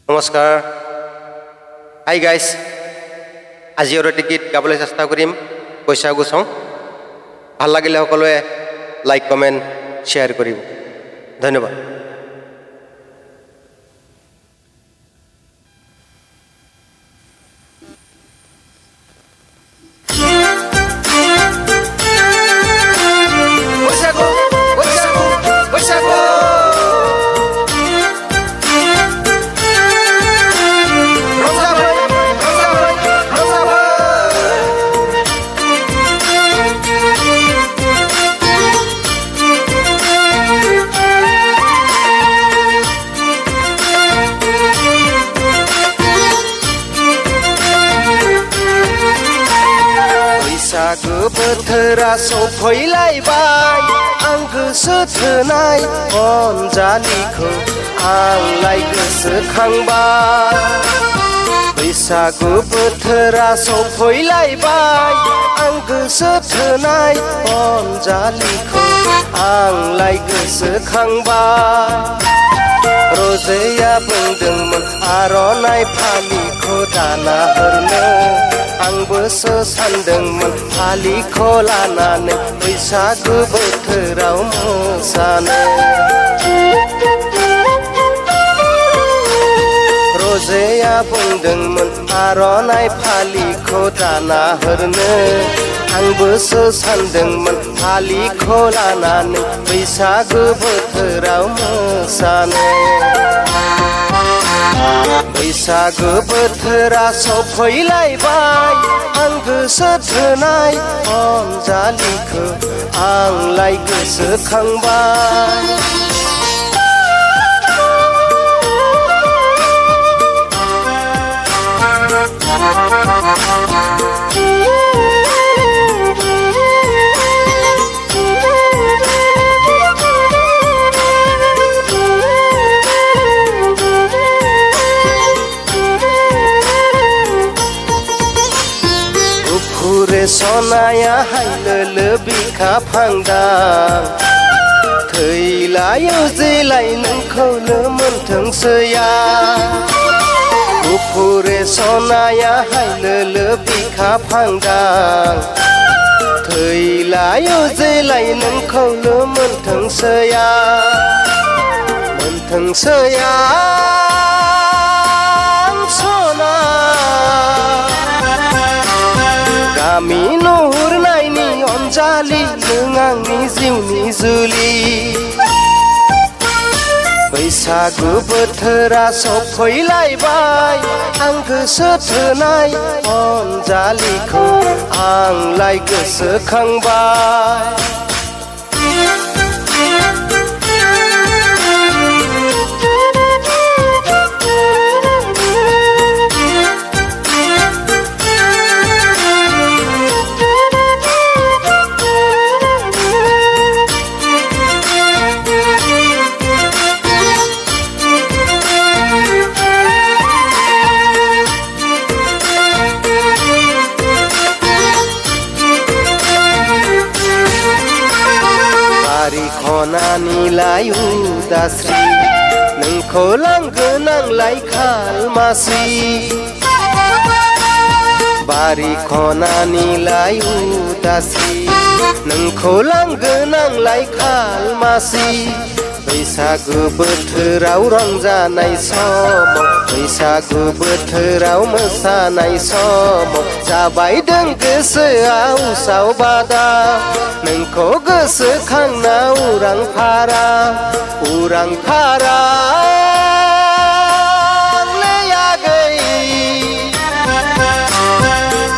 নমস্কাৰ। Hi guys, আজি আৰু এটি গীত গাবলৈ চেষ্টা কৰিম বৈশাগু চং। ভাল লাগিলে সকলোৱে লাইক কমেণ্ট শ্বেয়াৰ কৰিব। ধন্যবাদ। बैसागु बोथोरा सफैलायबाय, आं गोसो थोनाय अनजालिखौ आंलाय गोसोखांबाय। बैसागु बोथोरा सफैलायबाय, आं गोसो थोनाय अनजालिखौ आंलाय गोसोखांबाय। रजेया बुंदोंमोन आर'नाइ फालिखौ दाना हरनो, आंबोसो सानदोंमोन फालिखौ लानानै बैसागु बोथोराव मोसानो। रजेया बुंदोंमोन आर'नाइ फालिखौ दाना हरनो, आंबोसो सानदोंमोन फालिखौ लानानै बैसागु बोथोराव मोसानो। बैसागु बोथोरा सफैलायबाय, आं गोसो थोनाय अनजालिखौ आंलाय गोसोखांबाय। गुफुरे सनाया हायलोलो बिखा फांदां, थैलायो जेलाय नोंखौनो मोनथोंसैया। गुफुरे सनाया हायलोलो बिखा फांदां, थैलायो जेलाय नोंखौनो मोनथोंसैया। मोनथोंसैया सना गामि नुहुरनायनि अनजालि, नों आंनि जिउनि जुलि। बैसागु बोथोरा सफैलायबाय, आं गोसो थोनाय अनजालिखौ आंलाय गोसोखांबाय। खनानिलाय उदास्रि, नोंखौ लांगोन आंलाय खालमासि। बारि खनानिलाय उदास्रि, नोंखौ लांगोन आंलाय खालमासि। बैसागु बोथोराव रंजानाय समाव, बैसागु बोथोराव मोसानाय समाव जाबायदों गोसोआव उसाव बादा। नोंखौ गोसोखांना उरां फारा आगै।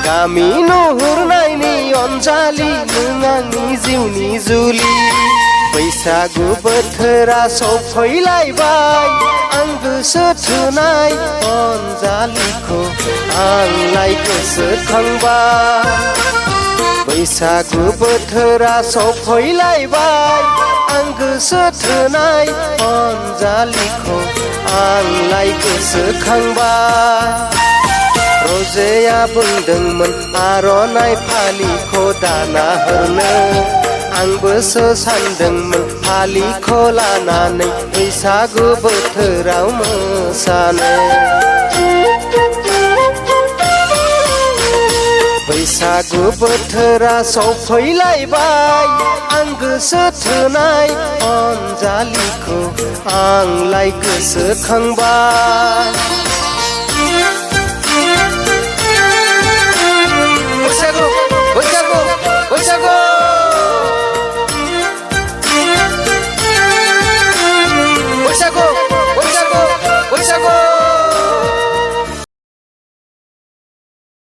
गामि नुहुरनायनि अनजालि, नों आंनि जिउनि जुलि। बैसागु बोथोरा सफैलायबाय, आं गोसो थोनाय अनजालिखौ आंलाय गोसोखांबाय। बैसागु बोथोरा सफैलायबाय, आं गोसो थोनाय अनजालिखौ आंलाय गोसोखांबाय। रजेया बुंदोंमोन आर'नाइ फालिखौ दाना हरनो, आंबोसो सानदोंमोन फालिखौ लानानै बैसागु बोथोराव मोसानो बैसागु बोथोरा सफैलायबाय आं गोसो थोनाय अनजालिखौ आंलाय गोसोखांबाय